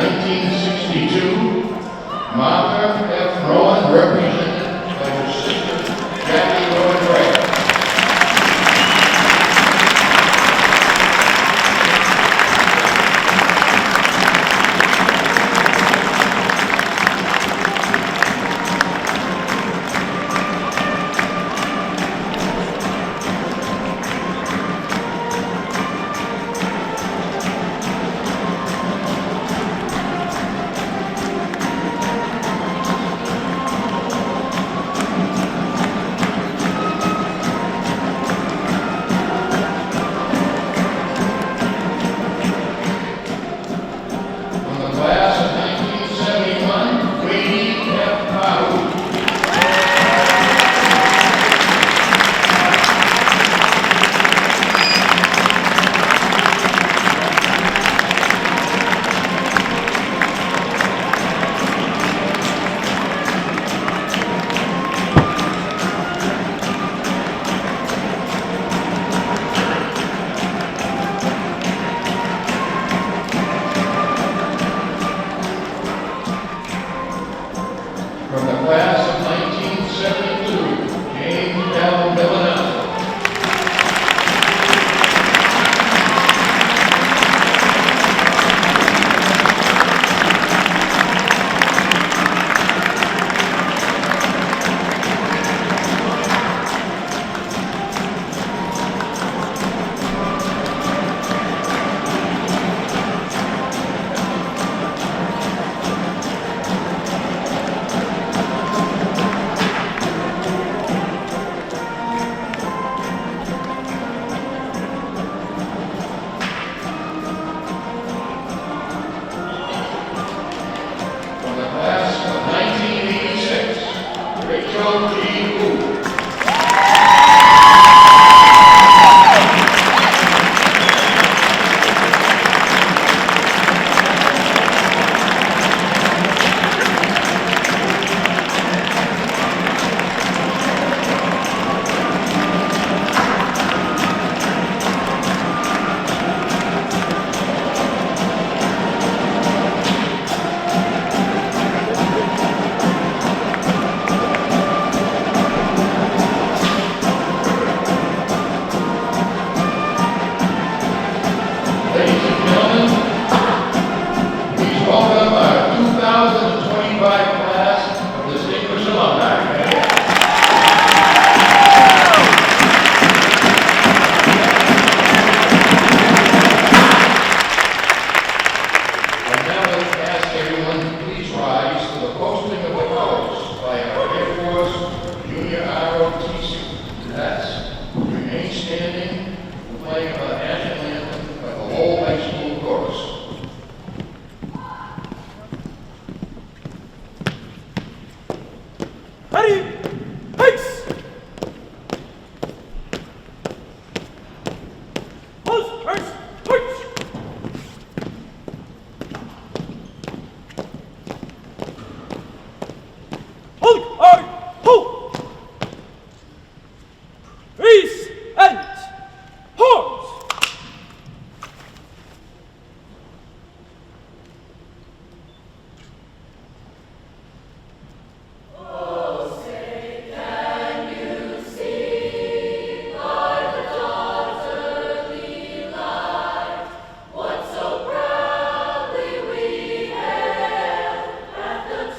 1962, Martha F. Rowan, represented by her sister, Jackie Rowan Wright. From the class of 1972, James L. Milano.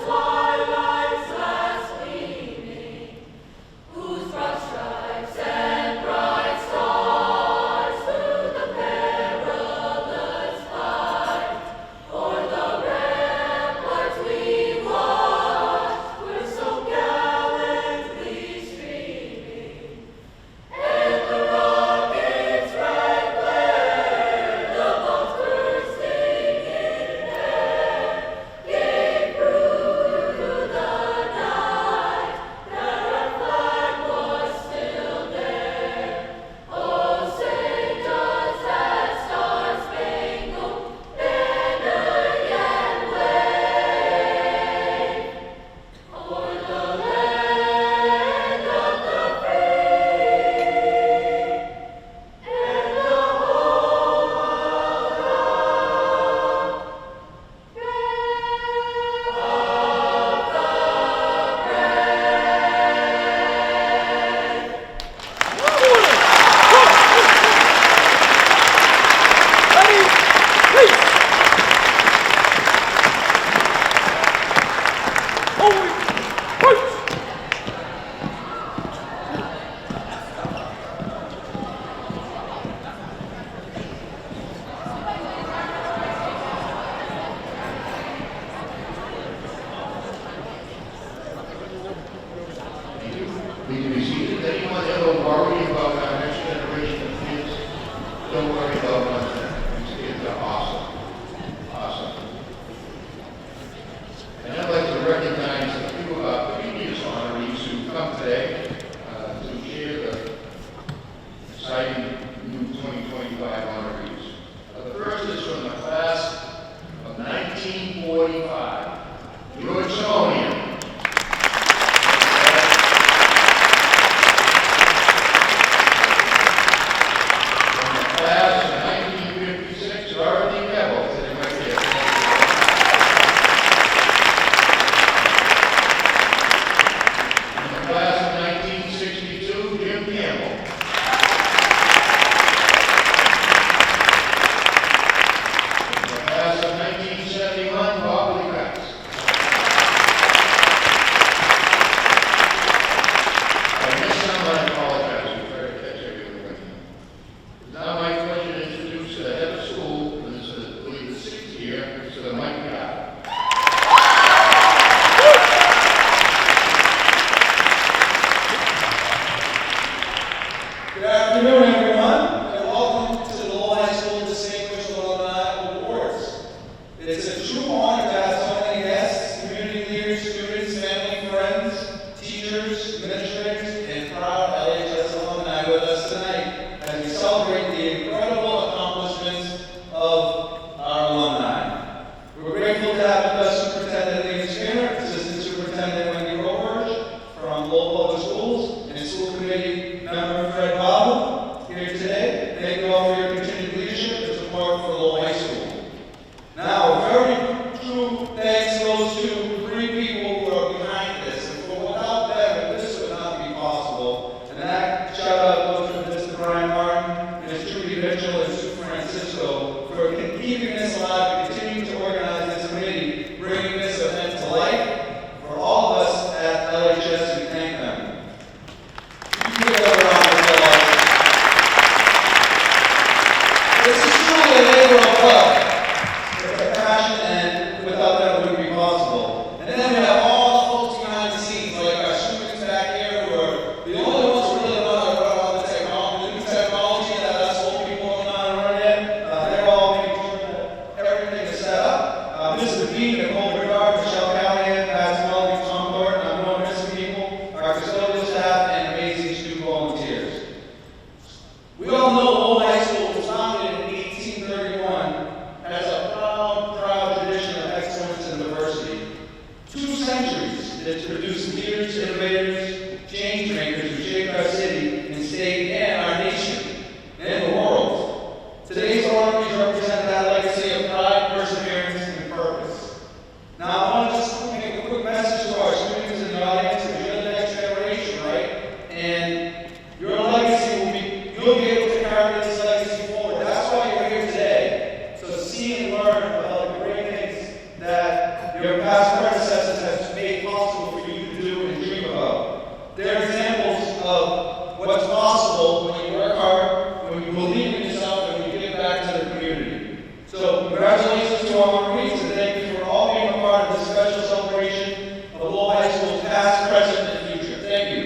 Twilight's last gleam. 1945. George Class of 1956, Dorothy Pebble, sitting right there. In the class of 1962, Jim Campbell. In the class of 1971, Bob Lee. I missed someone, I apologize. We'll try to catch everyone. Now my pleasure to introduce the head of school, and this is, I believe, the 6th year, Mr. Mike Guy. Good afternoon, everyone, and welcome to the Lowell High School Distinguished Alumni Awards. It's a true honor to have so many guests, community leaders, students, family, friends, teachers, administrators, and proud LHS alumni with us tonight as we celebrate the incredible accomplishments of our alumni. We're grateful to have with us Superintendent Lee Skinner, Assistant Superintendent Wendy Roberge from Lowell Public Schools, and School Committee member Fred Bob here today. Thank you all for your continued leadership and support for Lowell High School. Now, a very true thanks goes to 3 people who are behind this, and for without them, this would not be possible. And that shout out goes to Mr. Brian Martin, Ms. Trudy Mitchell, and Sue Francisco for keeping this alive and continuing to organize this committee, bringing this event to life. For all of us at LHS, we thank them. You give another round of applause. This is truly a labor of love. It's a passion, and without that, it wouldn't be possible. And then we have all the folks behind the scenes, like our students back here, who are the only ones who really know how to run all the technology that us old people don't know how to run yet. They're all making sure that everything is set up. Mr. Dean, Nicole Brigard, Michelle Callahan, Pat Smalley, Tom Thornton, I'm going to miss some people, our custodial staff, and amazing student volunteers. We all know Lowell High School was founded in 1831 as a proud tradition of excellence and diversity. 2 centuries it has produced leaders, innovators, change makers who shaped our city and state and our nation and the world. Today's honorees represent that legacy of pride, perseverance, and purpose. Now, I want to just make a quick message to our students in the audience, because you're the next generation, right? And your legacy will be, you'll be able to carry this legacy forward. That's why you're here today. So see and learn about the great things that your past predecessors have made possible for you to do and dream about. They're examples of what's possible when you work hard, when you believe in yourself, and when you give back to the community. So congratulations to our honorees, and thank you for all being a part of this special celebration of Lowell High School's past, present, and future. Thank you.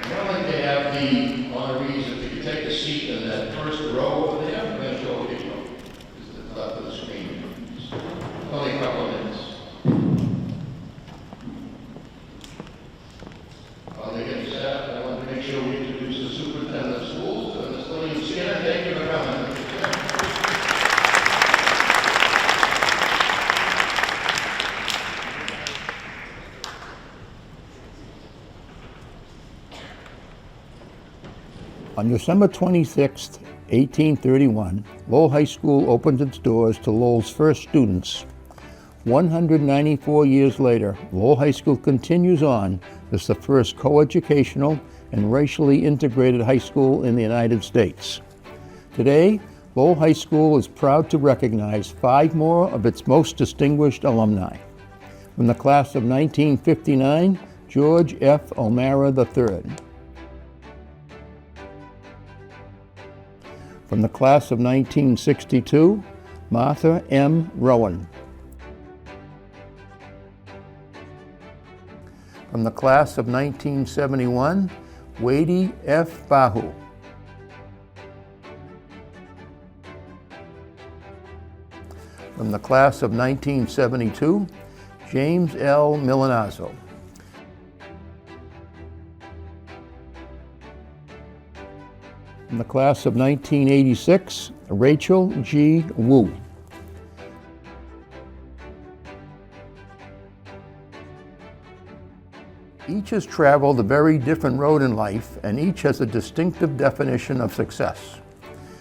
I'd like to have the honorees, if you could take a seat in that first row over there. I'm going to show a video. This is the top of the screen. Only a couple of minutes. While they get set, I want to make sure we introduce the superintendent of schools, Ms. Lillian Skinner. Thank you for coming. On December 26, 1831, Lowell High School opened its doors to Lowell's first students. 194 years later, Lowell High School continues on as the first coeducational and racially integrated high school in the United States. Today, Lowell High School is proud to recognize 5 more of its most distinguished alumni. From the class of 1959, George F. O'Mara III. From the class of 1962, Martha M. Rowan. From the class of 1971, Wady F. Bahu. From the class of 1972, James L. Milanazzo. in the class of 1986, Rachel G. Wu. Each has traveled a very different road in life, and each has a distinctive definition of success.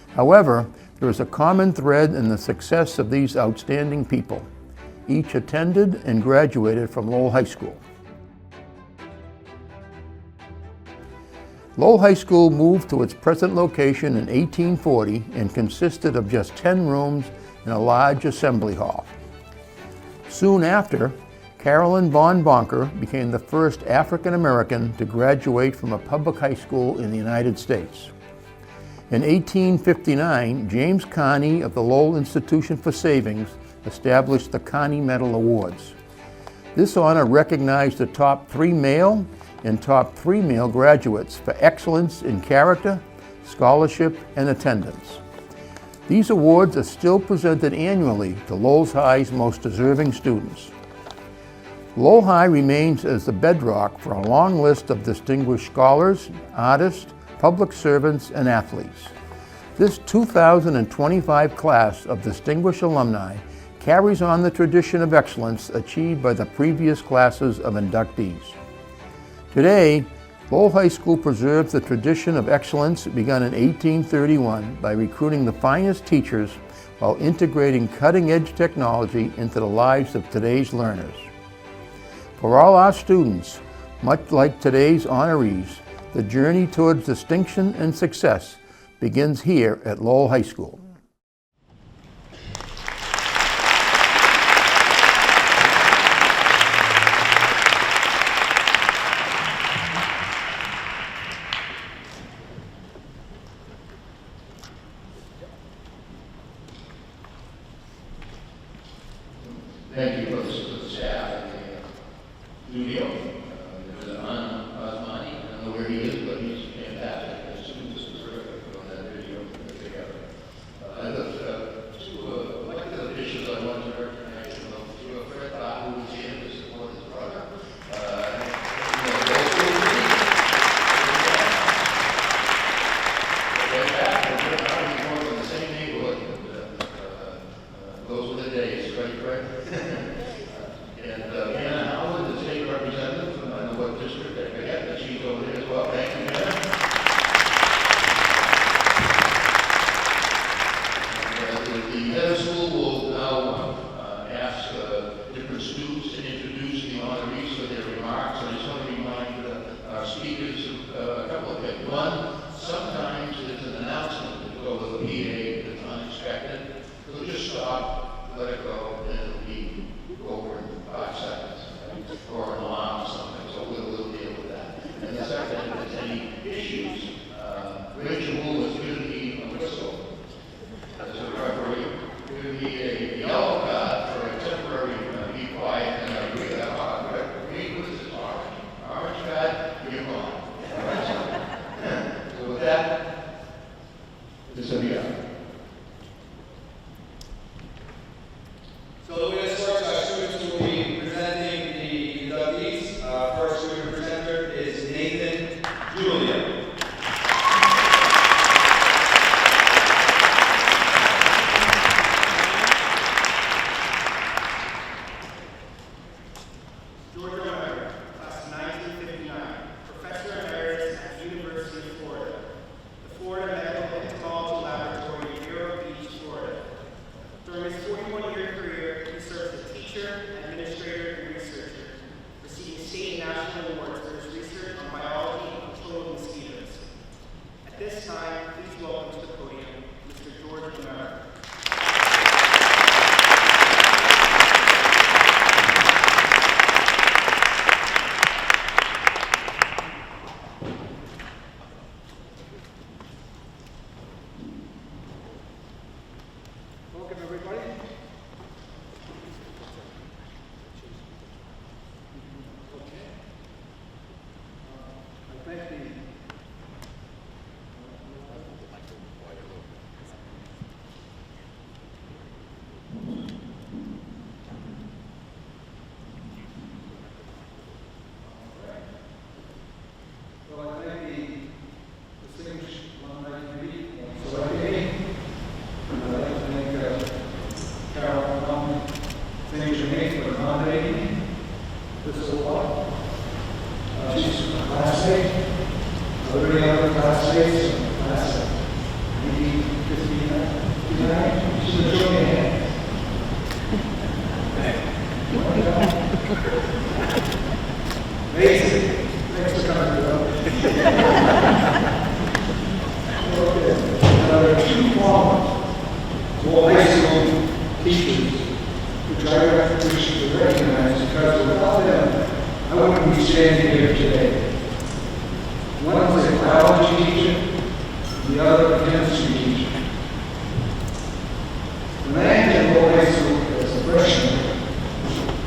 However, there is a common thread in the success of these outstanding people. Each attended and graduated from Lowell High School. Lowell High School moved to its present location in 1840 and consisted of just 10 rooms and a large assembly hall. Soon after, Carolyn Von Bonker became the first African American to graduate from a public high school in the United States. In 1859, James Carney of the Lowell Institution for Savings established the Carney Medal Awards. This honor recognized the top 3 male and top 3 male graduates for excellence in character, scholarship, and attendance. These awards are still presented annually to Lowell High's most deserving students. Lowell High remains as the bedrock for a long list of distinguished scholars, artists, public servants, and athletes. This 2025 class of distinguished alumni carries on the tradition of excellence achieved by the previous classes of inductees. Today, Lowell High School preserves the tradition of excellence begun in 1831 by recruiting the finest teachers while integrating cutting-edge technology into the lives of today's learners. For all our students, much like today's honorees, the journey towards distinction and success begins here at Lowell High School. Thank you for the staff and the studio. There's Osmani, I don't know where he is, but he's fantastic. The students are terrific on that video together. One of the issues I want to recognize, to Fred Bach, who was here to support his brother. We're in the same neighborhood. Those were the days, right? And Anna Howard, the state representative from I don't know what district, I forget, but she's over there as well. Thank you, Anna. The head of school will now ask different students to introduce the honorees for their remarks. I just want to remind our speakers of a couple of things. One, sometimes it's an announcement that goes with a PA that's unexpected. So just stop, let it go, and it'll be over in 5 seconds, right? Or an alarm or something, so we'll deal with that. And the second, if there's any issues, Rachel Wu is going to be a whistle as a referee. We're going to be a yellow card for a temporary be quiet, and a green card, green with this orange card, you're gone. All right? So with that, this will be up. So the way this works, our students will be presenting the inductees. First student presenter is Nathan Julia. George O'Meara, class of 1959, Professor Emeritus at the University of Florida, the Florida Medical and Technology Laboratory in Vero Beach, Florida. During his 41-year career, he served as a teacher, administrator, and researcher, receiving state and national awards for his research on biology and control of mosquitoes. At this time, please welcome to the podium Mr. George O'Meara. Welcome, everybody. Okay. I thank the teachers, which I wish to recognize, because without them, I wouldn't be standing here today. One was a biology teacher, the other a chemistry teacher. When I entered Lowell High School as a freshman,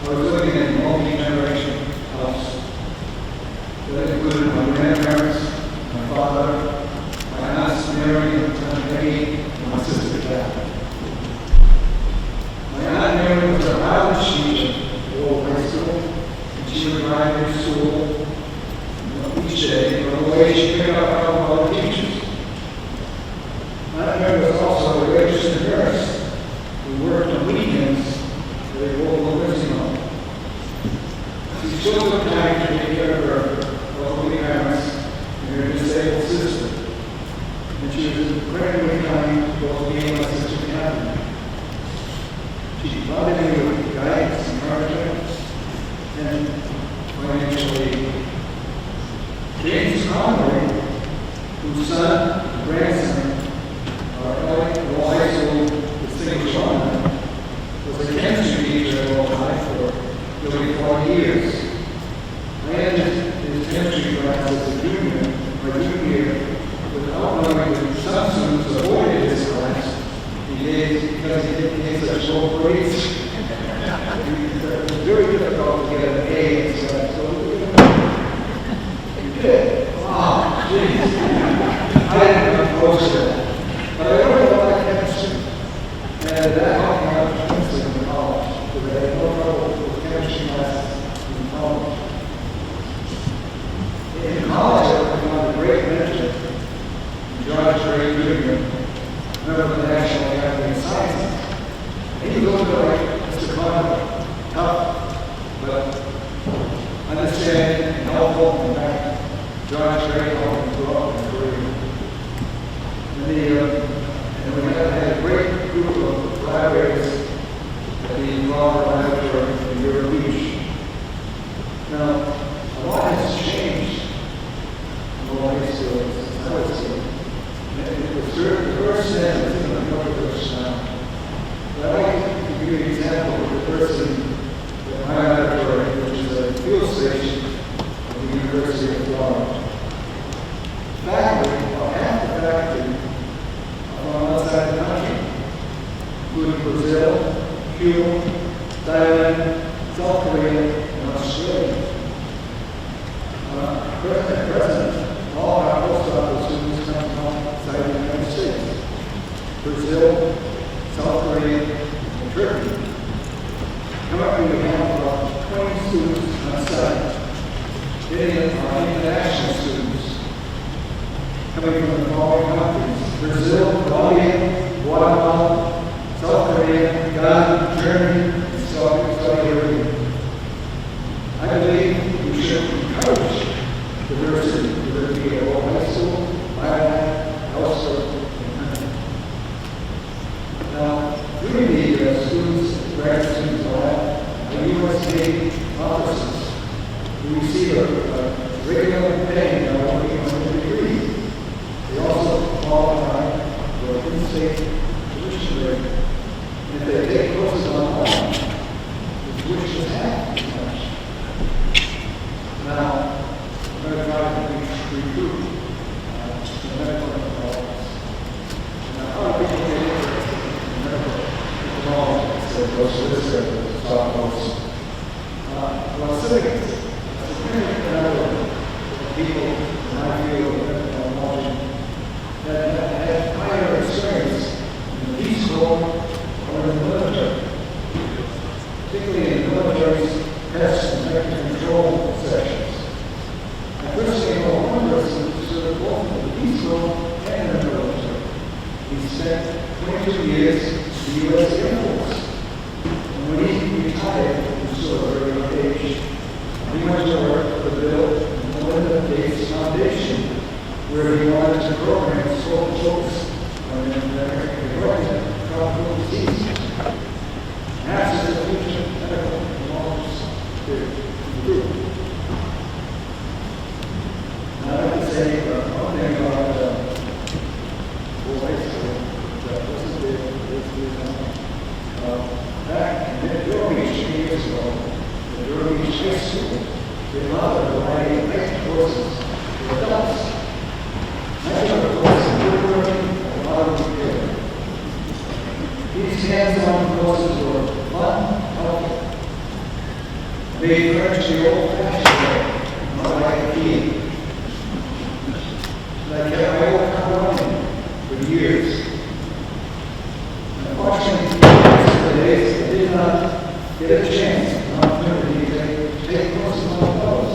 I was living in a multi-generation house that included my grandparents, my father, my aunts Mary, and Aunt Peggy, and my sister Kathy. My Aunt Mary was a biology teacher at Lowell High School, and she would drive me to school each day. On the way, she picked up all other teachers. My Aunt Mary was also a registered nurse who worked on weekends at a local nursing home. She still took time to take care of her elderly parents and her disabled sister. And she was incredibly kind to both me and my sister Kathy. She provided me with guidance, encouragement, and financial aid. James Conway, whose son and grandson are Lowell High School distinguished honor, was a chemistry teacher at Lowell High for nearly 40 years. I ended his chemistry class as a junior, my junior year, without knowing that some students avoided his class because he didn't get such low grades. It was very difficult to get an A in class, so you did. Wow, jeez. I didn't come close to that. But I learned a lot of chemistry, and that helped me out tremendously in college, because I had no trouble with chemistry classes in college. In college, I found a great mentor, George Ray Jr., member of the National Academy of Sciences. And he looked like Mr. Conway, tough, but understanding and helpful. In fact, George Ray helped me grow up in career. And we had a great group of collaborators at the Lowell Laboratory in Vero Beach. Now, a lot has changed in Lowell High School since I was here. It was the first then, it's in the first now. But I'd like to give you an example of the person at my laboratory, which is a field station at the University of Florida. Faculty, about half the faculty, are from outside the country, including Brazil, Cuba, Thailand, South Korea, and Australia. At present, all our postdoctoral students come from outside the United States, Brazil, South Korea, and Turkey. Currently, we have about 20 students on site. Many of them are international students coming from the following countries: Brazil, Colombia, Guatemala, South Korea, Ghana, Germany, and Saudi Arabia. I believe we should encourage diversity, whether it be at Lowell High School, elsewhere in the country. Now, we the students, grad students, all that, are USD officers who receive a regular pay while working on their degree. They also qualify for a in-state tuition rate. And if they take courses online, the tuition is half as much. Now, I'm going to try to recruit the medical technologists. Now, how do people get interested in medical technology? So it goes to this area, the top post. Well, civics, a significant number of people in my field of medical technology that have prior experience in the Peace Corps or in the military, particularly in the military's pest and vector control sections. I personally know one person who served both in the Peace Corps and in the military. He spent 22 years in the U.S. Air Force. And when he retired, he was still a very young age, he went to work for the Bill and Melinda Gates Foundation, where he wanted to program sole focus on the tropical disease. NASA is a future medical technologist group. I'd like to say one thing about Lowell High School that wasn't there this year. year school. They allow a variety of extra courses for adults. Many of the courses in woodworking and auto repair. These hands-on courses were fun, healthy. They encouraged the old-fashioned way, not like keying. I kept my old car running for years. Unfortunately, days I did not get a chance, an opportunity to take courses on those.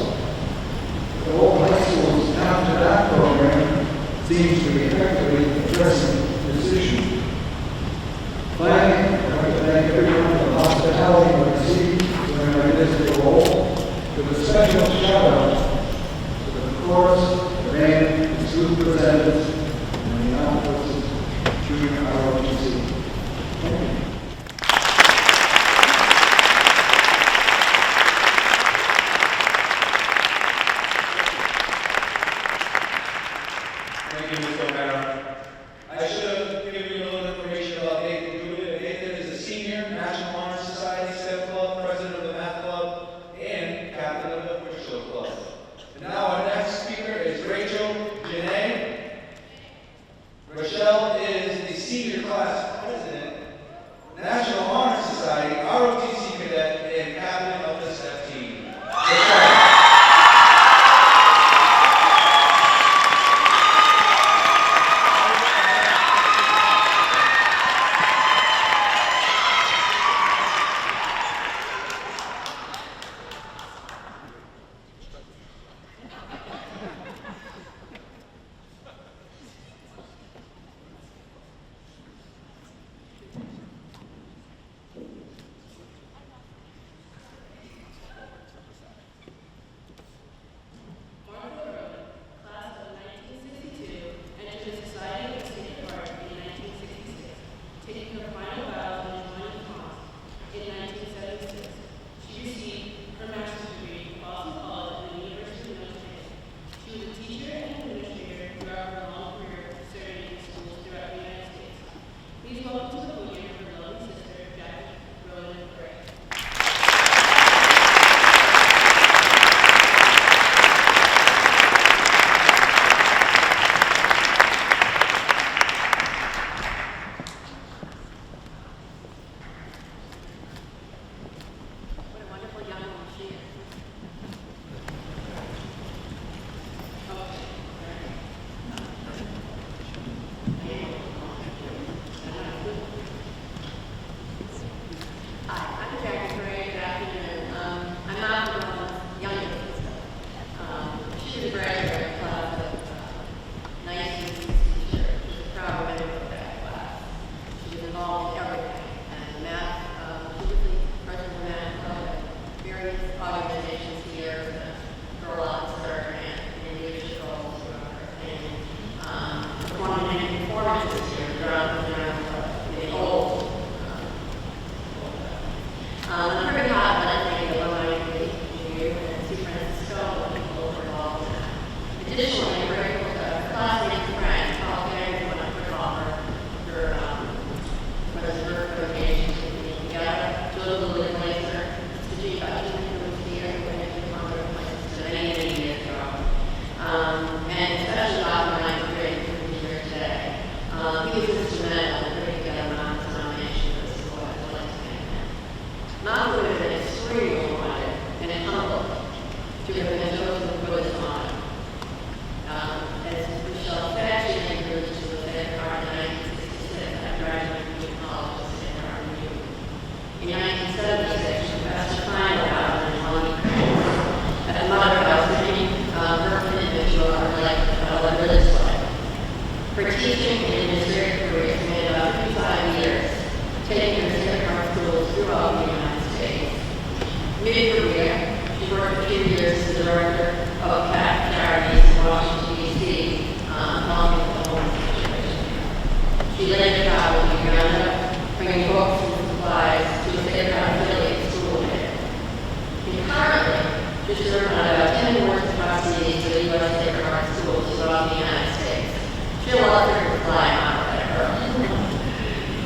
The old high school's after that program seems to be effectively addressing this issue. Finally, I'd like to thank everyone for the hospitality I received during my visit to Lowell, with a special shout out to the chorus, the band, the school representatives, and the officers junior ROTC. Thank you. Thank you, Mr. O'Mara. I should have given you a little information about Nathan Judith. Nathan is a senior, National Honor Society STEM Club, president of the Math Club, and captain of the Wish Show Club. And now our next speaker is Rachel Janae. Rochelle is the senior class president, National Honor Society, ROTC cadet, and captain of the STEP team. Rochelle.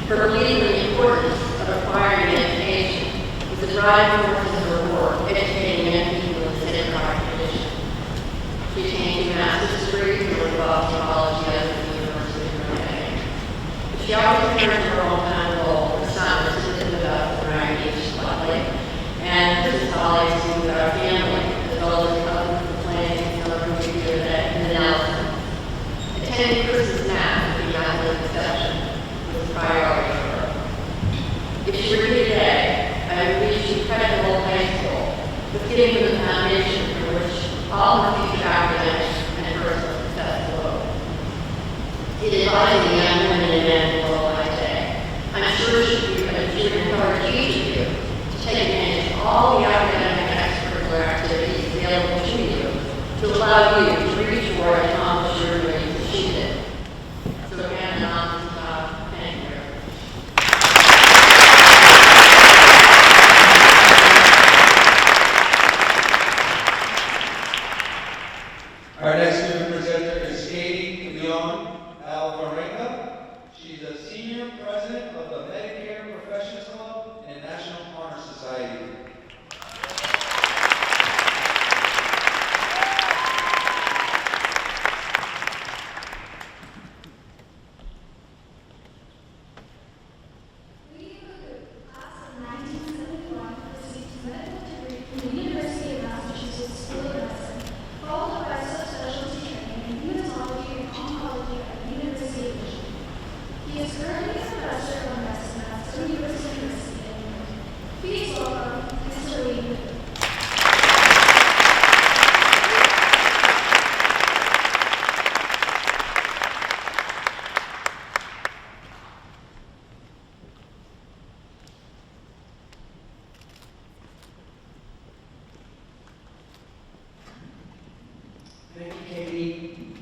For believing the importance of acquiring an education was the driving force of her work, educating master's degree from Lowell College at the University of Miami. She always returned to her hometown Lowell for summer to visit with us and our beach lovely, and visit colleagues with our family, as well as cousins and playing summer movie theater in Nelson. Attending Christmas Mass at the Catholic reception was a priority for her. If she were here today, I would wish she credit Lowell High School with giving her the foundation for which all her future academic and personal success flow. It is advising young women and men in Lowell today. I'm sure she would encourage each of you to take advantage of all the academic and extracurricular activities available to you to allow you to reach for and accomplish your dreams as she did. So again, thank you. Our next student presenter is Katie Leon Alvarenga. She's a senior president of the Medicare Professionals Club and National Honor Society. We, the class of 1971, received a medical degree from the University of Massachusetts School of Medicine, followed by subspecialty training in hematology and oncology at the University of Michigan. He is currently a professor of medicine at the University of Michigan. Please welcome Mr. Lee. Thank you, Katie.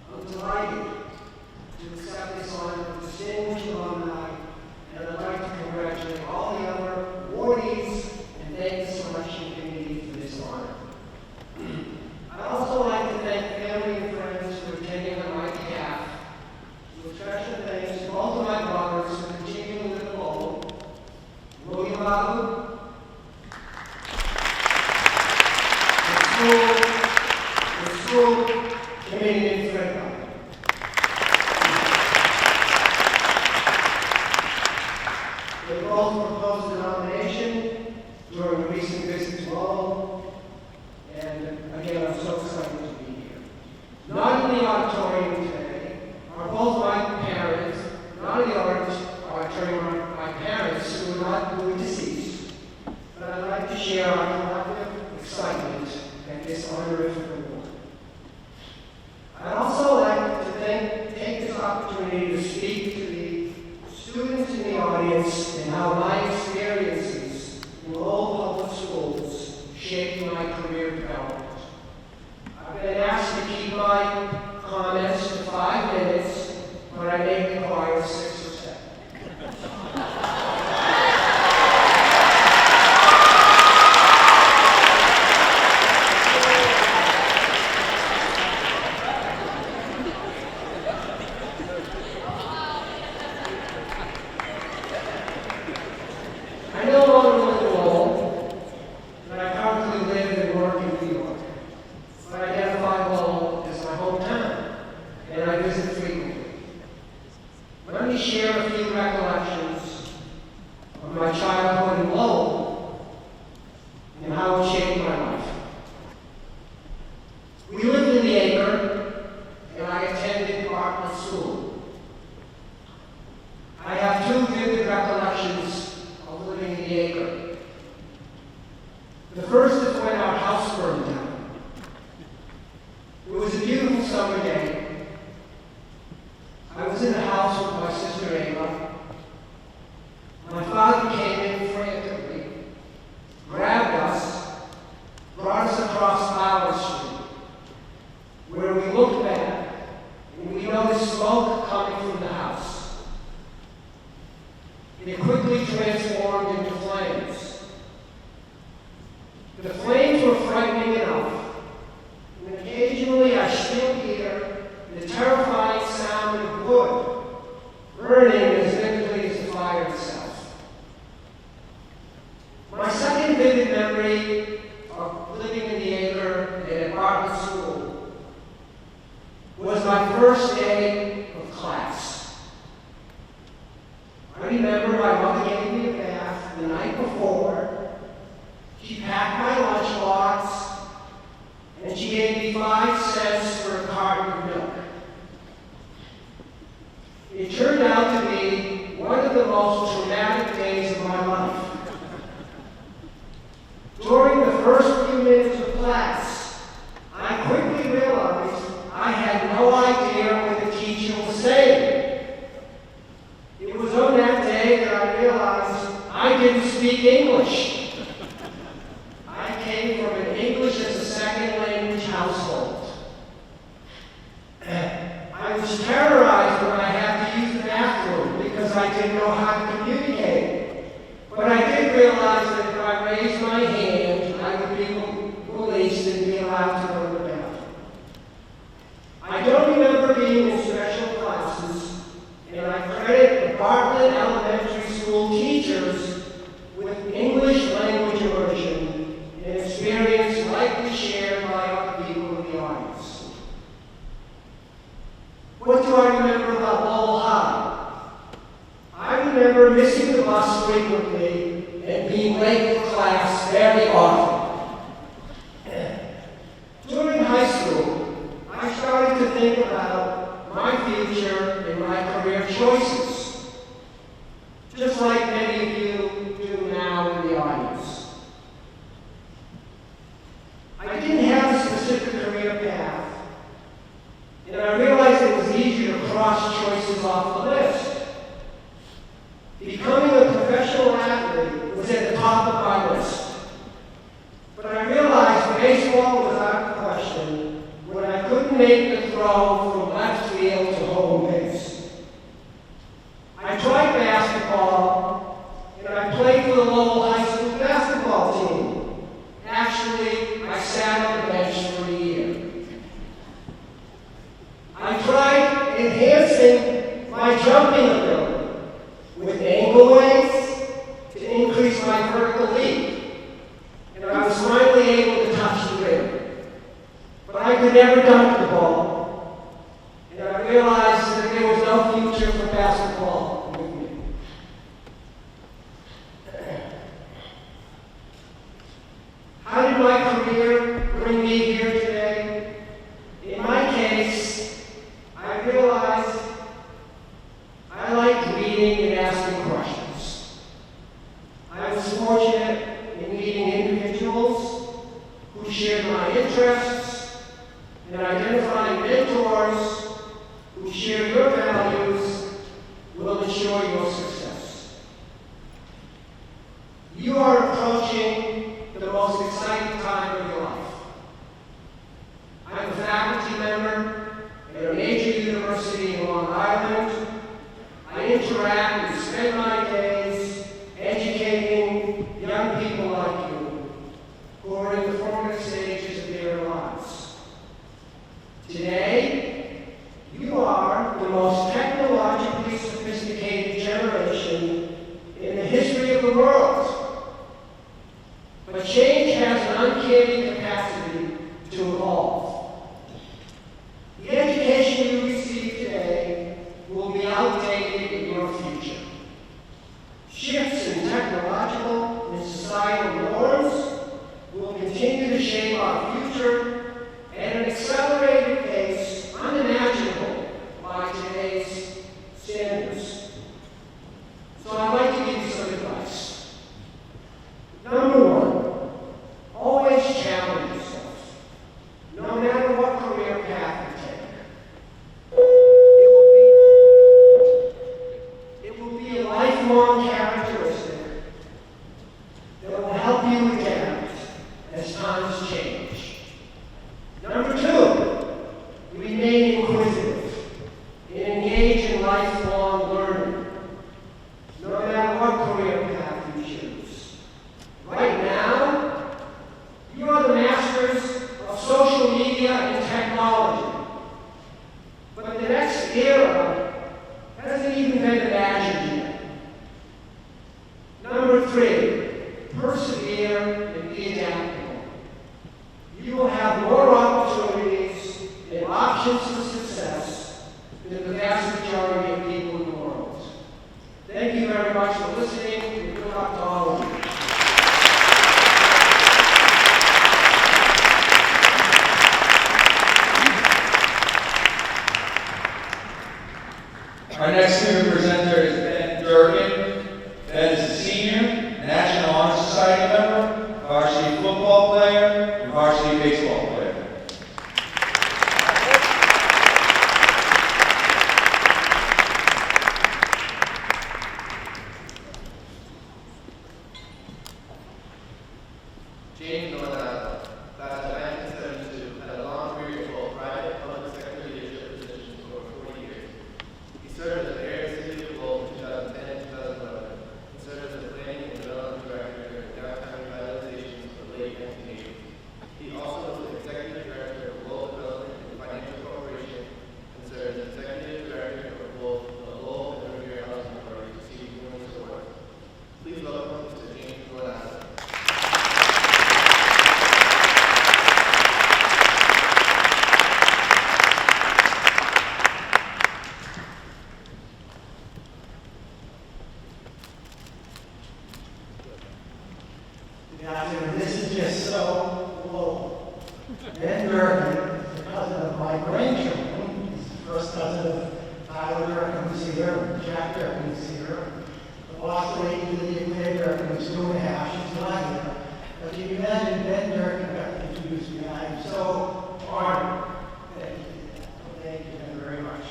I'm delighted to accept this honor of distinguished alumni, and I'd like to congratulate all the other awardees and thank the selection committee for this honor. I'd also like to thank family and friends for attending on my behalf. With special thanks to both of my brothers for continuing to live alone. William Babu, the school committee in Threadneedle. They both proposed a nomination during a recent visit to Lowell, and again, I'm so excited to be here. Not in the auditorium today are both my parents, not in the auditorium are my parents who are not newly deceased, but I'd like to share our collective excitement at this honorific award. I'd also like to take this opportunity to speak to the students in the audience and how my experiences in Lowell Public Schools shaped my career development. I've been asked to keep my comments to 5 minutes, but I may require 6 or 7. I no longer live in Lowell, but I currently live and work in New York. But I identify Lowell as my hometown, and I visit frequently. Let me share a few recollections was my first day of class. I remember my mother gave me a bath the night before. She packed my lunchbox, and she gave me 5 cents for a carton of milk. It turned out to be one of the most traumatic days of my life. During the first few minutes of class, I quickly realized I had no idea what the teacher was saying. It was on that day that I realized I didn't speak English. I came from an English as a second language household. I was terrorized when I had to use the bathroom because I didn't know how to communicate. But I did realize that if I raised my hand, I would be released and be allowed to go to the bathroom. I don't remember being in special classes, and I credit the Bartlett Elementary School teachers with English language immersion, an experience likely shared by other people in the audience. What do I remember about Lowell High? I remember missing the bus frequently and being late for class very often. During high school, I started to think about my future and my career choices, just like many of you do now in the audience. I didn't have a specific career path, and I realized it was easier to cross choices off the list. Becoming a professional athlete was at the top of my list. But I realized baseball was out of the question when I couldn't make the throw from left field to home base. I tried basketball, and I played for the Lowell High School basketball team. Actually, I sat on the bench for a year. I tried enhancing my jumping ability with angle weights to increase my vertical leap, and I was finally able to touch the rim. But I could never dunk the ball, and I realized that there was no future for basketball with me. How did my career bring me here today? In my case, I realized I liked reading and asking questions. I was fortunate in meeting individuals who shared my interests and identifying mentors who share your values will ensure your success. You are approaching the most exciting time of your life. I'm a faculty member at a major university in Long Island. I interact and spend my days educating young people like you who are in the formative stages of their lives. Today, you are the most technologically sophisticated generation in the history of the world. But change has an uncanny capacity to evolve. The education you receive today will be outdated in your future. Shifts in technological and societal norms will continue to shape our future at an accelerated pace unimaginable by today's standards. So I'd like to give you some advice. Number one, always challenge yourself, no matter what career path you take. It will be a lifelong characteristic that will help you adapt as times change. Number two, remain inquisitive and engage in lifelong learning, no matter what career path you choose. Right now, you are the masters of social media and technology. But the next era hasn't even been imagined yet. Number three, persevere and be adaptable. You will have more opportunities and options for success next student presenter is Ben Durkin. Ben is a senior, National Honor Society member, varsity football player, and varsity baseball player. James Northern, class of 1972, had a long career in both private and public sector leadership positions for over 40 years. He served as the area city of Lowell in 2010 and 2011, and served as the planning and development director during downtown revitalization of the late 1980s. He also was the executive director of Lowell Development and Financial Corporation, and served as executive director of both the Lowell and Riviera Housing Authority, receiving numerous awards. Please welcome Mr. James Northern. Good afternoon. This is just so low. Ben Durkin is the cousin of my grandchildren. He's the first cousin of Tyler Durkin, who's here, Jack Durkin, who's here. The boss lady, Lydia Clay Durkin, who's 2.5. She's not here. But can you imagine Ben Durkin got to introduce me? I am so honored that he did that. So thank you Ben, very much.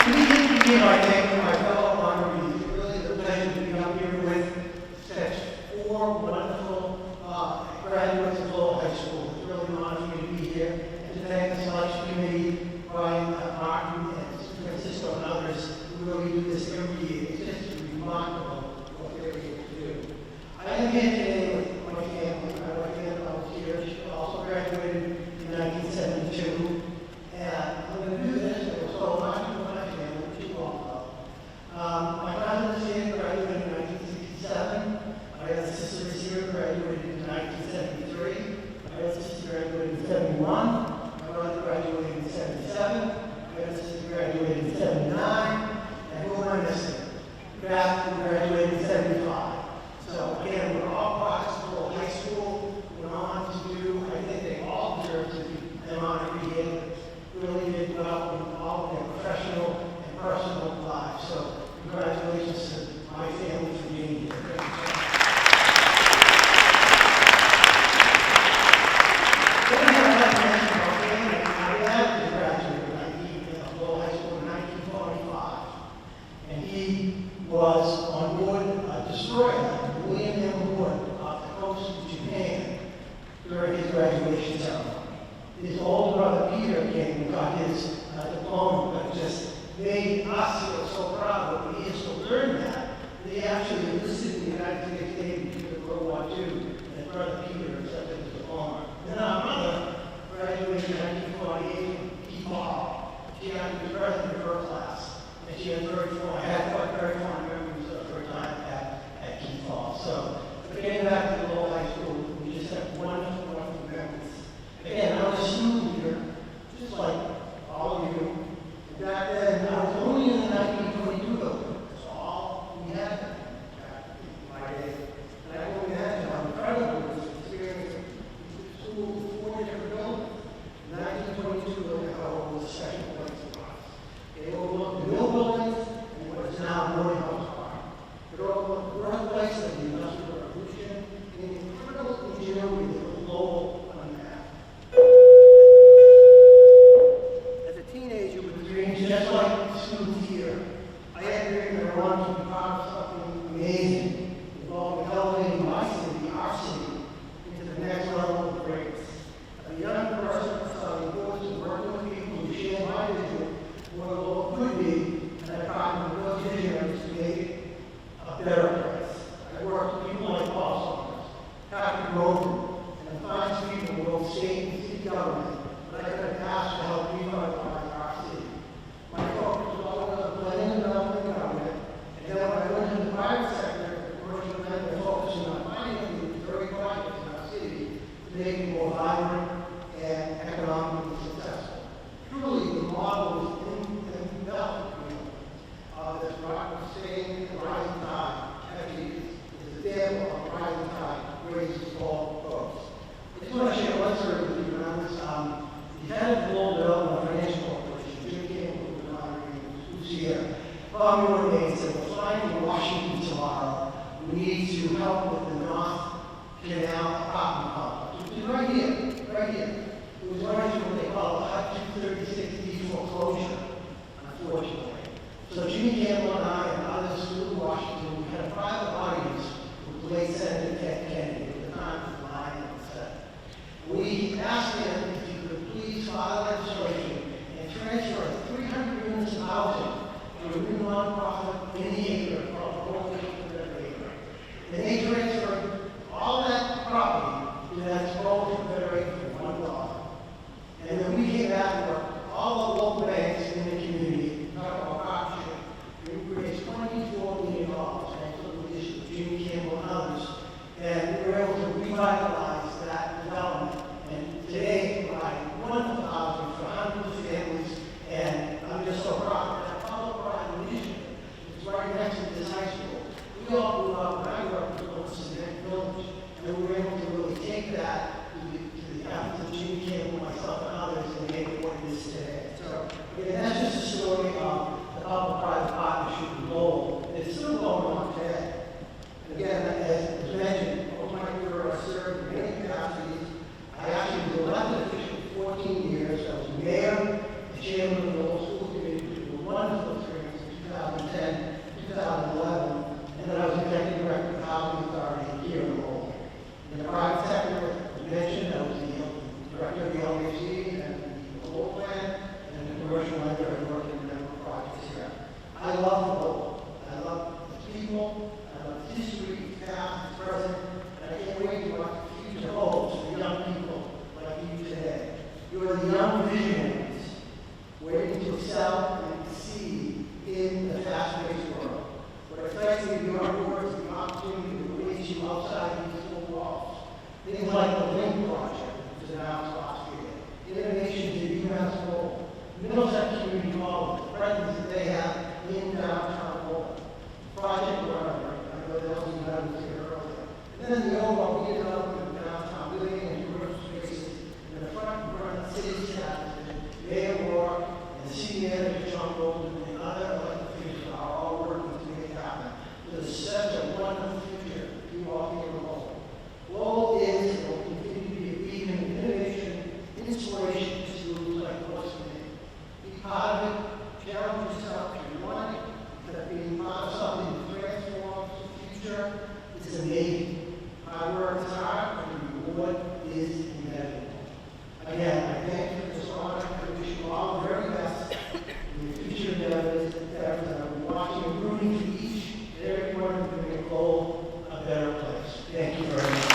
We begin, I think, my fellow honorees. It's really a pleasure to be up here with such 4 wonderful graduates of Lowell High School. It's really an honor for me to be here and to thank the selection committee, Brian, Martin, and Francisco, and others who really do this every year. It's just remarkable what they're able to do. I am here today with my family. My wife Anna was here. She also graduated in 1972. And I'm going to do this. It was so much for my family, which you all know. My cousin is here, graduated in 1967. My other sister is here, graduated in 1973. My other sister graduated in 71. My brother graduated in 77. My other sister graduated in 79. And who am I missing? Beth, who graduated in 75. So again, we're all products of Lowell High School. Went on to do, I think they all deserve to be an honor to be here. Really did well in all of their professional and personal lives. So congratulations to my family for being here. Thank you so much. Then I have to mention about family. My dad was a graduate of Lowell High School in 1945. And he was on board a destroyer, William M. Wood, off the coast of Japan during his graduation ceremony. His older brother Peter came and got his diploma, but just made us feel so proud that we used to learn that. They actually enlisted in the United States Navy during World War II, and brother Peter accepted his diploma. Then our mother graduated in 1948 from Keith Hall. She had to be president of her class, and she had very fond memories of her time at Keith Hall. So, getting back to the Lowell High School, we just have wonderful memories. Again, I was a student leader, just like all of you. Back then, I was only in the 1922 building. That's all we had back in my day. And I can only imagine how incredible it was to experience school 4 different buildings. The 1922 building, however, was a special place for us. It overlooked the mill buildings and what is now Morehouse Park. It overlooked the birthplace of the Industrial Revolution and the incredible ingenuity of Lowell on that. As a teenager with dreams just like the students here, I had dreams that I wanted to be part of something amazing, involving elevating my city, our city, into the next level of greatness. As a young person, I saw the importance of working with people who share my vision for what Lowell could be, and I partnered with those visionaries to make it a better place. I worked with people like Paul Summers, Patrick Grover, and the finest people in both state and city government that I could have asked to help revitalize our city. My focus was always on planning and development government, and then when I went into the private sector, the commercial lender focusing on financing these very projects in our city to make it more vibrant and economically successful. Truly, the model was in development. This rock was saying the rising tide actually is a example of rising tide raises all boats. I just want to share one story with you. When I was the head of Global Development Financial Corporation, Jim Campbell, who's here, called me one day and said, we're flying to Washington tomorrow. We need to help with the North Canal apartment complex, which is right here, right here. It was running through what they call a HUD 236D foreclosure, unfortunately. So Jimmy Campbell and I and others flew to Washington. We had a private audience with the late Senator Ted Kennedy, at the time he was lying on the set. We asked him if he could please file legislation and transfer 300 units of housing to a new nonprofit in the acre called Coalition for Better Acre. And they transferred all that property to that Coalition for Better Acre for $1. And then we came back and worked all the local banks in the community, talked about partnership. We raised $24 million, thanks to the leadership of Jimmy Campbell and others. And we were able to revitalize that development. And today, provide wonderful housing for hundreds of families. And I'm just so proud of that public-private initiative. It's right next to this high school. We all grew up, when I grew up, in the village. And we were able to really take that to the efforts of Jimmy Campbell, myself, and others, and make it what it is today. So, again, that's just a story of the public-private partnership with Lowell. It's still going on today. And again, as was mentioned, over my career, I served in many capacities. I actually was elected official for 14 years. I was mayor and chairman of the Lowell School Committee, which was a wonderful experience in 2010, 2011. And then I was executive director of the Housing Authority here in Lowell. In the private sector, as mentioned, I was the director of the LAC and the Lowell plan, and the commercial lender, and worked in a number of projects here. I love Lowell. I love the people. I love the history, past, present, and I can't wait to watch the future holds for young people like you today. You are the young visionaries waiting to excel and succeed in the fast-paced world. What excites me beyond words is the opportunity to reach you outside these four walls. Things like the Link Project, which is announced last year, innovations in UMass Lowell, Middlesex Community College, the presence that they have in downtown Lowell, Project Runner, I know that was done here earlier. And then the overall redevelopment of downtown living and commercial spaces in the front run city staff, Mayor Rourke and the city manager John Golden and other elected officials are all working to make it happen. There's such a wonderful future you all here in Lowell. Lowell is and will continue to be a beacon of innovation, inspiration to schools like yours today. Be part of it, challenge yourself if you want it, but being part of something that transforms the future is amazing. Hard work is hard, and the reward is immeasurable. Again, I thank you for this honor. I wish you all the very best in your future endeavors. I'm watching and rooting for each and every one of you to make Lowell a better place. Thank you very much.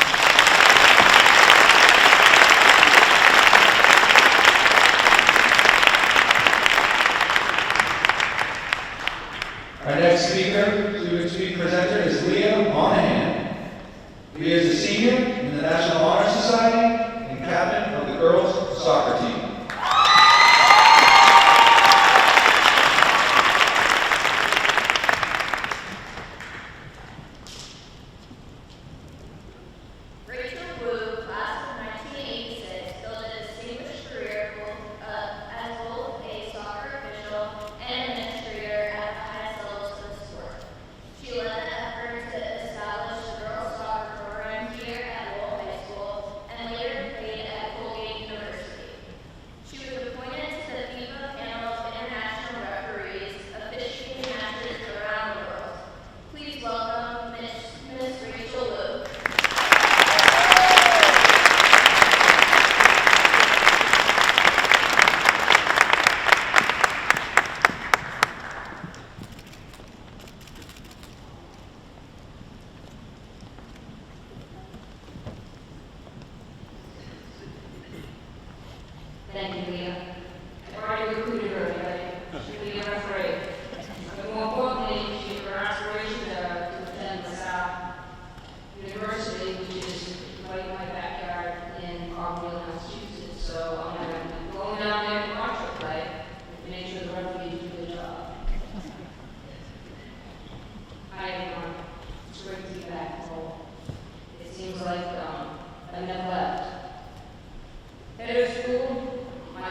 Our next student presenter is Leah Monahan. Leah is a senior in the National Honor Society and captain of the girls' soccer team. Thank you, Leah. I've already recruited her, but she'll be your referee. But more importantly, she her aspiration to attend LaSalle University, which is right in my backyard in Auburn, Massachusetts. So I'm going to be going down there to watch her play to make sure the referees do their job. Hi, everyone. It's great to be back home. It seems like I never left. Head of school, my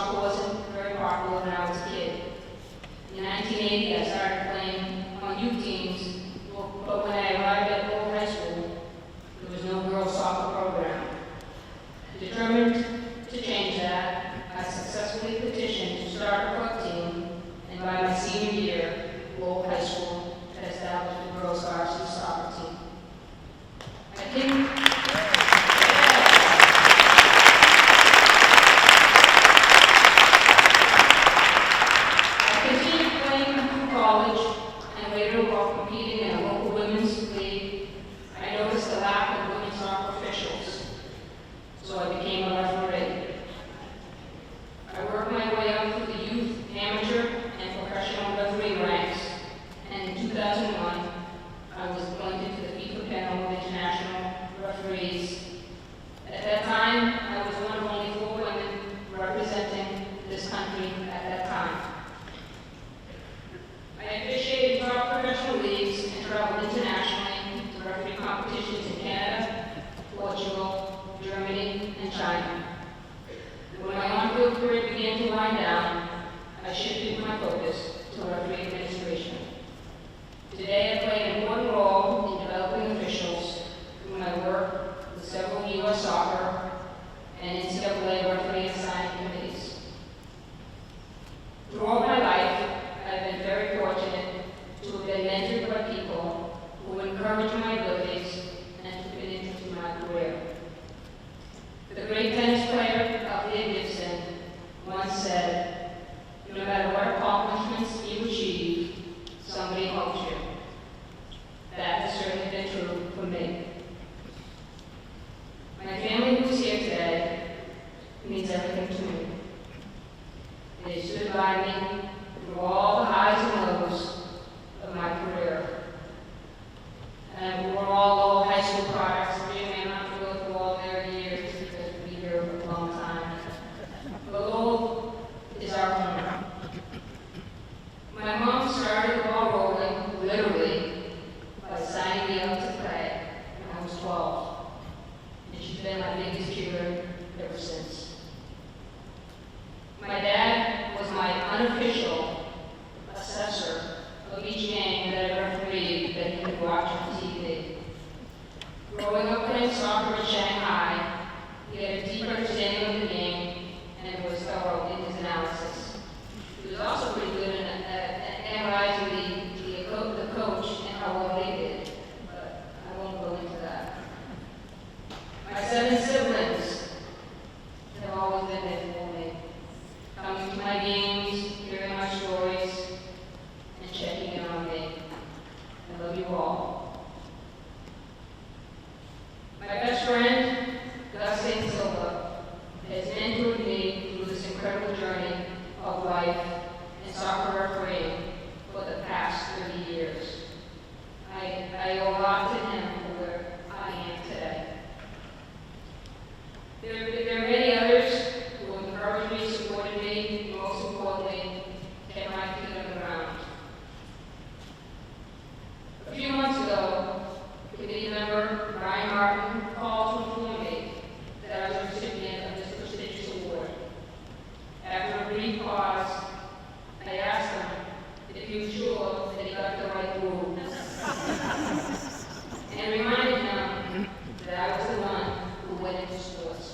soccer wasn't very popular when I was a kid. In 1980, I started playing on youth teams, but when I arrived at Lowell High School, there was no girls soccer program. Determined to change that, I successfully petitioned to start a club team, and by my senior year, Lowell High School had established the girls varsity soccer team. I continued playing through college and later while competing in a local women's league, I noticed the lack of women's soccer officials, so I became a referee. I worked my way up through the youth, amateur, and professional referee ranks, and in 2001, I was appointed to the FIFA panel of international referees. At that time, I was one of only 4 women representing this country at that time. I officiated 12 professional leagues and traveled internationally to referee competitions in Canada, Portugal, Germany, and China. When my on-field career began to wind down, I shifted my focus to referee administration. Today, I play an important role in developing officials through my work with several U.S. soccer and NCAA referee assigned committees. Through all my life, I've been very fortunate to have been mentored by people who encourage my abilities and took an interest in my career. The great tennis player Althea Gibson once said, "No matter what accomplishments you achieve, somebody helps you." That has certainly been true for me. My family who's here today means everything to me. They stood by me through all the highs and lows of my career. And we're all Lowell High School products. We may not have to go through all their years because we've been here for a long time. But Lowell is our home. My mom started the ball rolling, literally, by signing me up to play when I was 12. And she's been my biggest cheerleader ever since. My dad was my unofficial assessor of each game that I refereed that he could watch on TV. Growing up playing soccer in Shanghai, he had a deep understanding of the game and was thorough in his analysis. He was also pretty good at analyzing the coach and how well they did, but I won't go into that. My 7 siblings have always been there for me, coming to my games, hearing my stories, and checking in on me. I love you all. My best friend, Gus St. Silva, has mentored me through this incredible journey of life and soccer refereeing for the past 30 years. I owe a lot to him for where I am today. There are many others who have encouraged me, supported me, and most importantly, kept my feet on the ground. A few months ago, committee member Brian Martin called to inform me that I was a recipient of this prestigious award. After a brief pause, I asked him if he was sure that he got the right rule, and reminded him that I was the one who went into sports.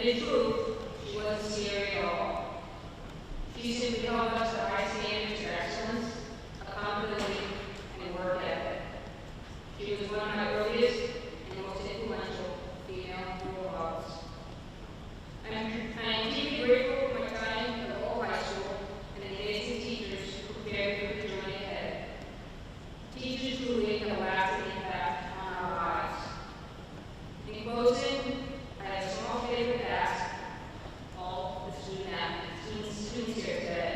But in truth, she wasn't scary at all. She simply held us to high standards of excellence, accountability, and work ethic. She was one of my earliest and most influential female role models. I am deeply grateful for my time at Lowell High School and the amazing teachers who prepared me for the journey ahead. Teachers who make a lasting impact on our lives. In closing, I have a small favor to ask all the students here today.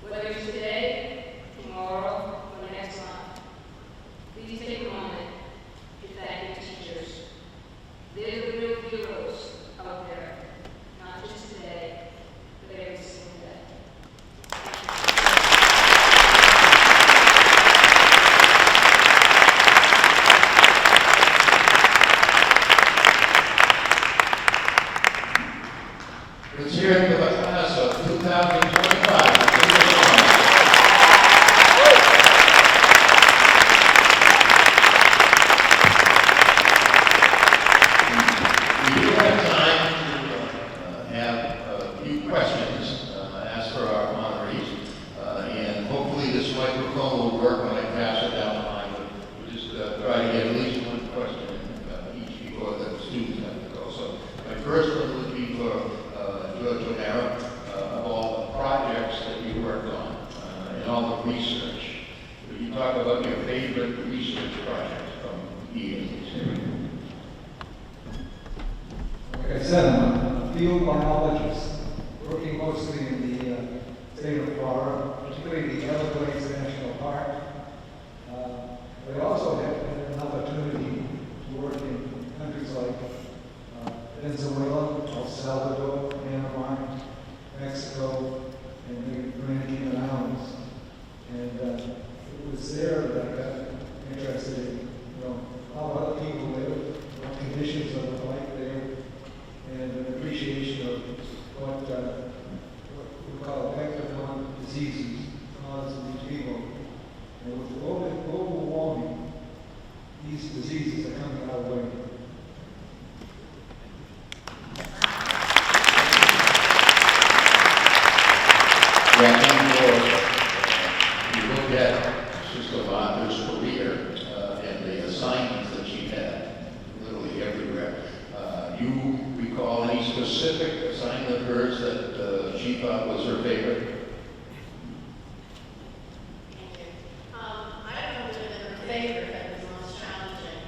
Whether it's today, tomorrow, or the next month, please take a moment to thank your teachers. They're the real heroes out there, not just today, but every single day. Let's hear it for the class of 2025. We do have time to have a few questions asked for our honorees, and hopefully this microphone will work when I pass it down the line. But we'll just try to get at least one question each before the students have to go. So my first one would be for George O'Hara, of all the projects that you worked on and all the research. Would you talk about your favorite research project from Ian? Like I said, I'm a field biologist, working mostly in the state of Florida, particularly the Everglades National Park. But I also had an opportunity to work in countries like Venezuela, El Salvador, Panama, Mexico, and the Grand Cayman Islands. And it was there that I got interested in, how other people live, what conditions are like there, and an appreciation of what we call vector-borne diseases cause these people. And with global warming, these diseases are coming our way. You look at Sister Martha's career and the assignments that she had, literally everywhere. You recall any specific assignment of hers that she thought was her favorite? Thank you. I don't know whether her favorite, but it was most challenging.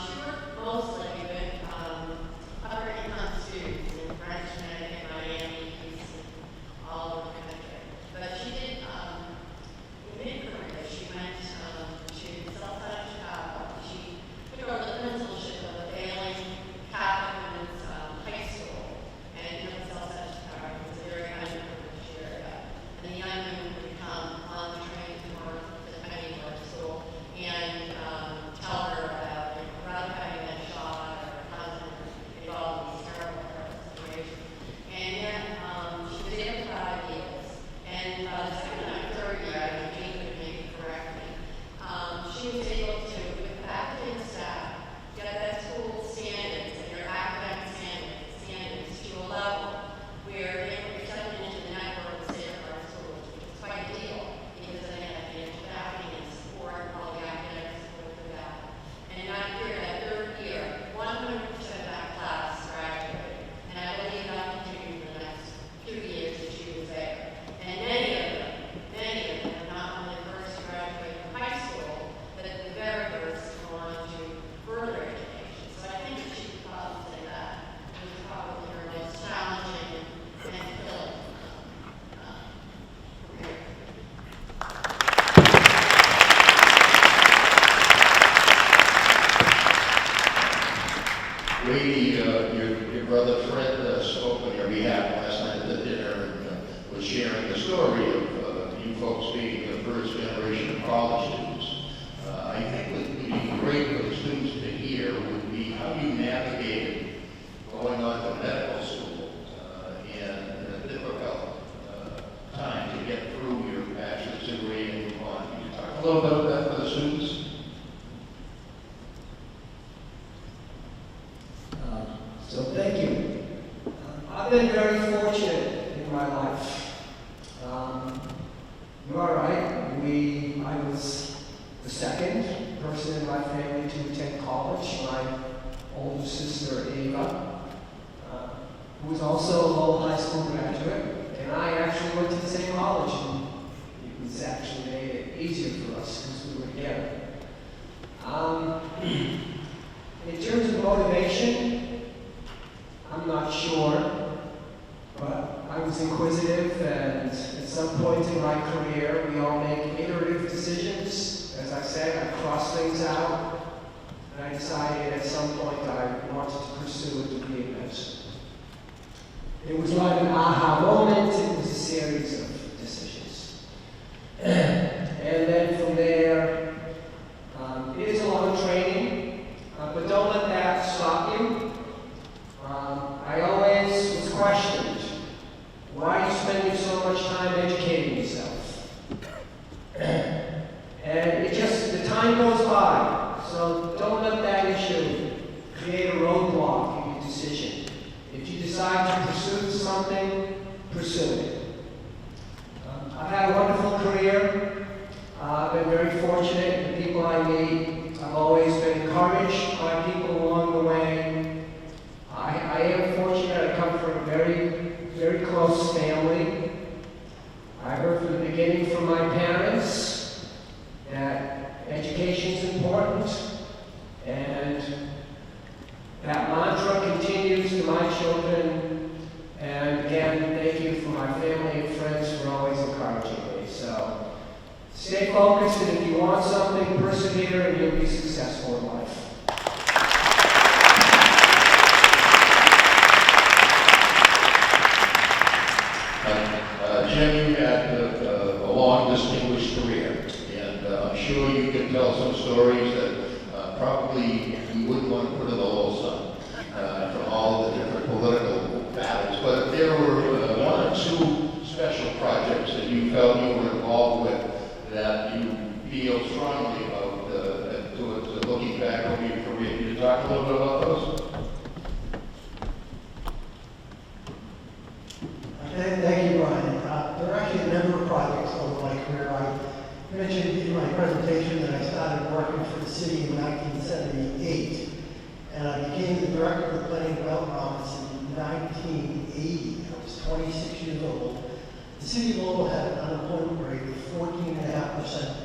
She worked mostly with upper income students in French, Connecticut, Miami, and all over the country. But she did, in mid-career, she went to the south side of Chicago. She took over the principalship of a failing Catholic women's high school. And the south side of Chicago was a very underprivileged area. And the young women would come on the train to work to Penny Work School and tell her about rather having been shot or her husband involved in these terrible situations. And then she was there for 5 years. And the second or third year, I think Jane could maybe correct me, she was able to, with faculty and staff, get that school standards and their academic standards to a level where they were accepted into the network of state-of-the-art schools, which was quite a deal because they had financial backing and support, all the academic support for that. And that year, that third year, 100% of that class graduated. And I believe that continued for the next 2 years that she was there. And many of them are not only the first to graduate from high school, but the very first to go on to further education. So I think that she could probably say that it was probably her most challenging and fulfilling career. Lady, your brother Fred spoke on your behalf last night at the dinner and was sharing the story of you folks being the first generation of college students. I think what would be great for the students to hear would be how you navigated going on to medical school in a difficult time to get through your bachelor's degree and move on. Can you talk a little bit about that for the students? So thank you. I've been very fortunate in my life. You are right. I was the second person in my family to attend college. My older sister, Ava, who was also a Lowell High School graduate, and I actually went to the same college, and it was actually made it easier for us because we were together. In terms of motivation, I'm not sure, but I was inquisitive, and at some point in my career, we all make iterative decisions. As I said, I crossed things out, and I decided at some point I wanted to pursue a degree in medicine. It was not an aha moment, it was a series of decisions. And then from there, it is a lot of training, but don't let that stop you. I always was questioned, why are you spending so much time educating yourself? And the time goes by, so don't let that issue create a roadblock in your decision. If you decide to pursue something, pursue it. I've had a wonderful career. I've been very fortunate in the people I meet. I've always been encouraged by people along the way. I am fortunate. I come from a very, very close family. I heard from the beginning from my parents that education is important, and that mantra continues to my children. And again, thank you for my family and friends for always encouraging me. So stay focused, and if you want something, persevere, and you'll be successful in life. Jim, you had a long, distinguished career, and I'm sure you can tell some stories that probably you wouldn't want to put in the Lowell Sun from all the different political battles. But if there were one or two special projects that you felt you were involved with that you feel strongly about to looking back over your career, can you talk a little bit about those? Thank you, Brian. There are actually a number of projects over my career. I mentioned in my presentation that I started working for the city in 1978, and I became the director of the Planning Development Office in 1980. I was 26 years old. The city of Lowell had an unemployment rate of 14.5%.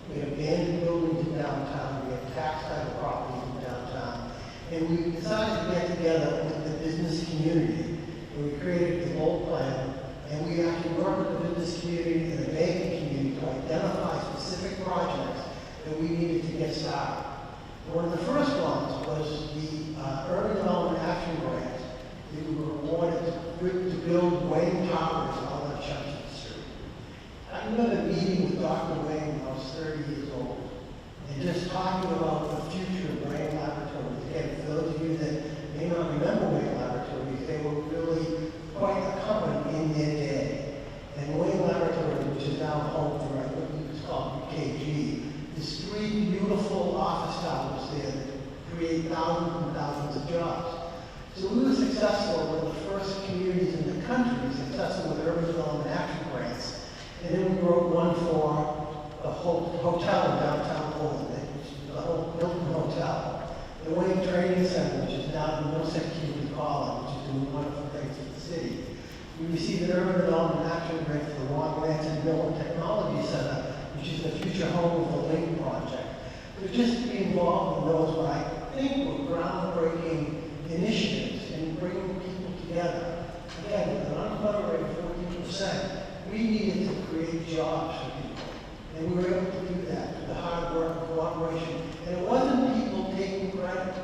We had abandoned buildings in downtown. We had tax title properties in downtown. And we decided to get together with the business community. And we created the Lowell Plan, and we actually worked with the business community and the banking community to identify specific projects that we needed to get started. One of the first ones was the Urban Development Action Grant that we were awarded to build Wayne Towers on Chestnut Street. I remember meeting with Dr. Wayne when I was 30 years old, and just talking about the future of Wayne Laboratories. Again, for those of you that may not remember Wayne Laboratories, they were really quite a company in their day. And Wayne Laboratories, which is now home to what was called UKG, is 3 beautiful office towers there that create thousands and thousands of jobs. So we were successful, one of the first communities in the country successful with urban development action grants. And then we wrote one for a hotel in downtown Lowell, which is the Hilton Hotel. The Wayne Training Center, which is now the Middlesex Community College, which is doing wonderful things for the city. We received an urban development action grant for the Ron Ranson Miller Technology Center, which is the future home of the Link Project. But just to be involved in those, what I think were groundbreaking initiatives and bringing people together. Again, with an unemployment rate of 14%, we needed to create jobs for people. And we were able to do that through the hard work and cooperation. And it wasn't people taking credit.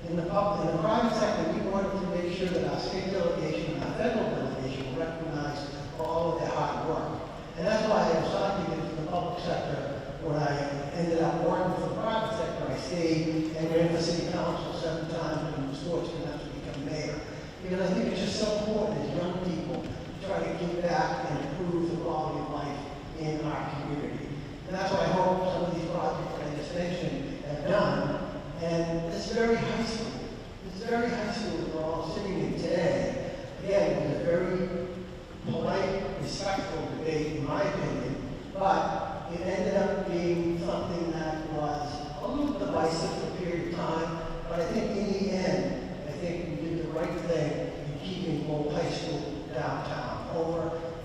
In the private sector, we wanted to make sure that our state delegation and our federal delegation recognized for all of their hard work. And that's why I decided to get into the public sector. When I ended up working for the private sector, I stayed and ran for city council 7 times and was fortunate enough to become mayor. Because I think it's just so important as young people to try to give back and improve the quality of life in our community. And that's what I hope some of these projects that I just mentioned have done. And it's very high school. It's very high school that we're all sitting in today. Again,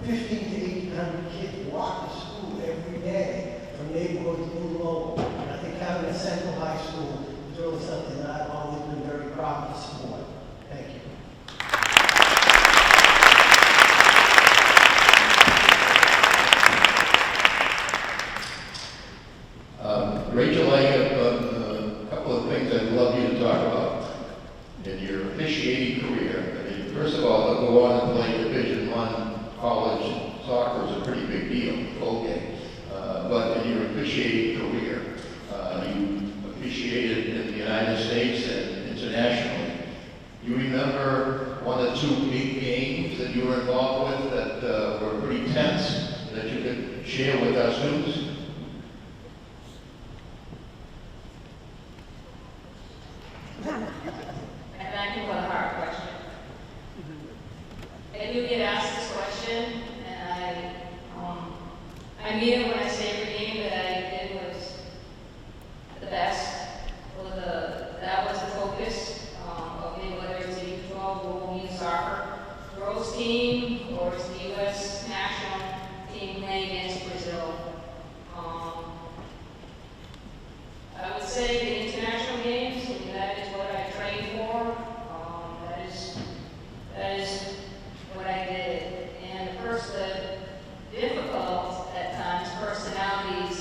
1,500 to 1,800 kids walk to school every day from neighborhoods in Lowell. And I think having a central high school is really something that I've always been very proud to support. Thank you. Rachel, I have a couple of things I'd love you to talk about in your officiating career. I mean, first of all, to go on and play Division I college soccer is a pretty big deal, okay. But in your officiating career, you officiated in the United States and internationally. You remember one or two big games that you were involved with that were pretty tense that you could share with our students? And thank you for the hard question. I do get asked this question, and I mean it when I say every game that I did was the best. That was the focus of me, whether it's a youth 12 or youth soccer girls team, or it's the U.S. national team playing against Brazil. I would say the international games, I mean, that is what I trained for. That is what I did. And the difficult at times personalities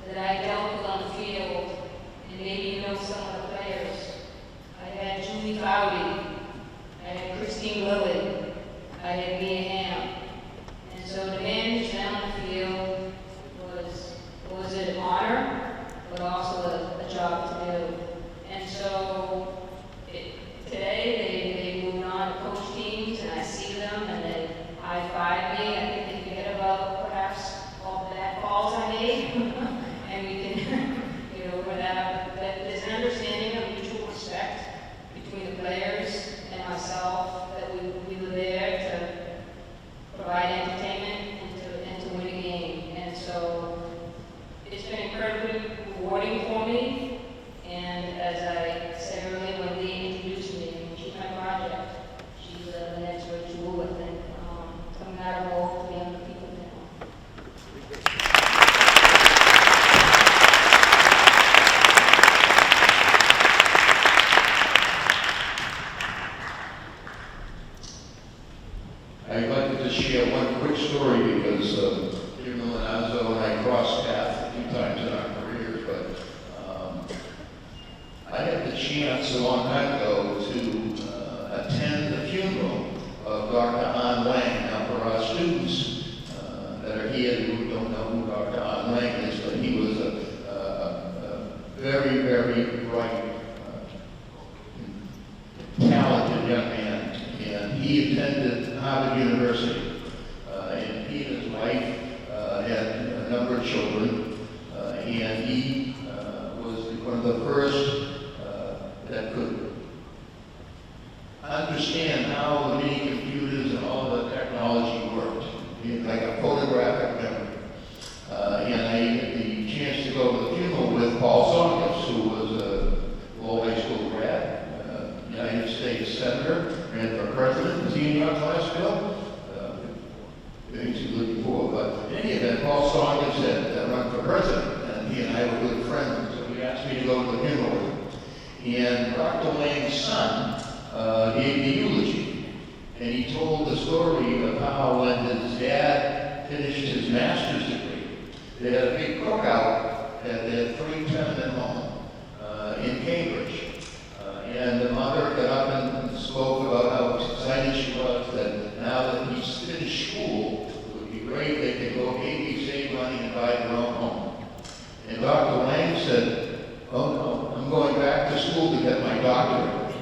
that I dealt with on the field, and maybe you know some of the players. I had Julie Fowdy, I had Christine Lilly, I had Mia Hamm. And so to manage them on the field was an honor, but also a job to do. And so today they moved on to coach teams, and I see them and they high-five me. I think they forget about perhaps all the bad calls I made, and we can get over that. But there's an understanding of mutual respect between the players and myself, that we were there to provide entertainment and to win a game. And so it's been incredibly rewarding for me. And as I said earlier, when Lee introduced me, I mean, she's my project. She's the next Rachel Lewis, and coming out of Lowell to be on the people now. I'd like to just share one quick story because even though Alonzo and I crossed paths a few times in our careers, but I had the chance a long time ago to attend the funeral of Dr. An Wang. Now, for our students that are here who don't know who Dr. An Wang is, but he was a very, very bright, talented young man, and he attended Harvard University, and he and his wife had a number of children, and he was one of the first that could understand how the mini computers and all the technology worked. He had like a photographic memory. And I had the chance to go to the funeral with Paul Saunders, who was a Lowell High School grad, United States Senator, ran for president. Was he in your class, Bill? Things he was looking for. But in any event, Paul Saunders had run for president, and he and I were good friends, so he asked me to go to the funeral with him. And Dr. Wang's son gave the eulogy, and he told the story of how when his dad finished his master's degree, they had a big cookout at their 310 home in Cambridge. And the mother got up and spoke about how excited she was that now that he's finished school, it would be great they could go maybe save money and buy their own home. And Dr. Wang said, "Oh no, I'm going back to school to get my doctorate."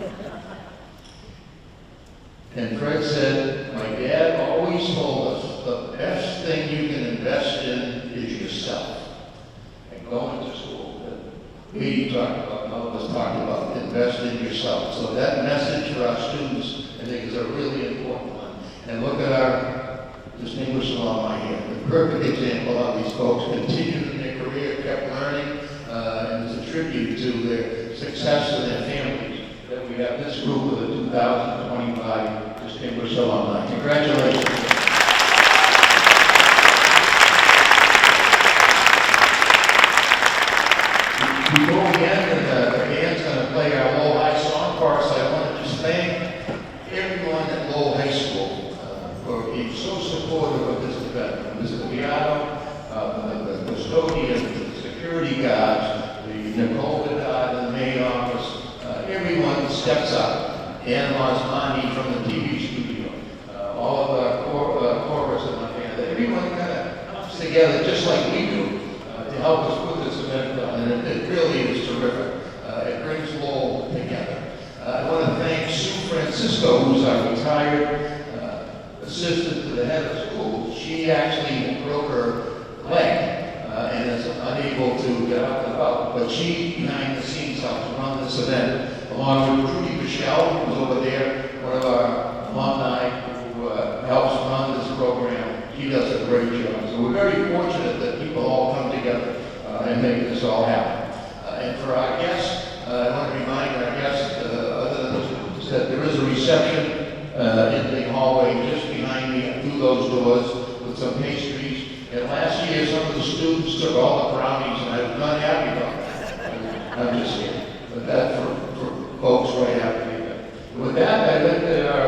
And Fred said, "My dad always told us the best thing you can invest in is yourself." And going to school, Katie talked about, all of us talked about, invest in yourself. So that message for our students, I think, is a really important one. And look at our distinguished alumni here. The perfect example of these folks continued in their career, kept learning, and it's a tribute to their success and their families that we have this group of the 2025 distinguished alumni. Congratulations. steps up. Anna Mosmani from the TV studio. All of our chorus and my band. Everyone kind of comes together just like we do to help us put this event on. And it really is terrific. It brings Lowell together. I want to thank Sue Francisco, who's our retired assistant to the head of school. She actually broke her leg and is unable to get out and about. But she, behind the scenes, helps run this event, along with Trudy Michelle, who's over there, one of our alumni who helps run this program. She does a great job. So we're very fortunate that people all come together and make this all happen. And for our guests, I want to remind our guests, other than this, that there is a reception in the hallway just behind me through those doors with some pastries. And last year, some of the students took all the brownies, and I was not happy about that. I'm just kidding. But that's for folks right after the event. With that, I think that our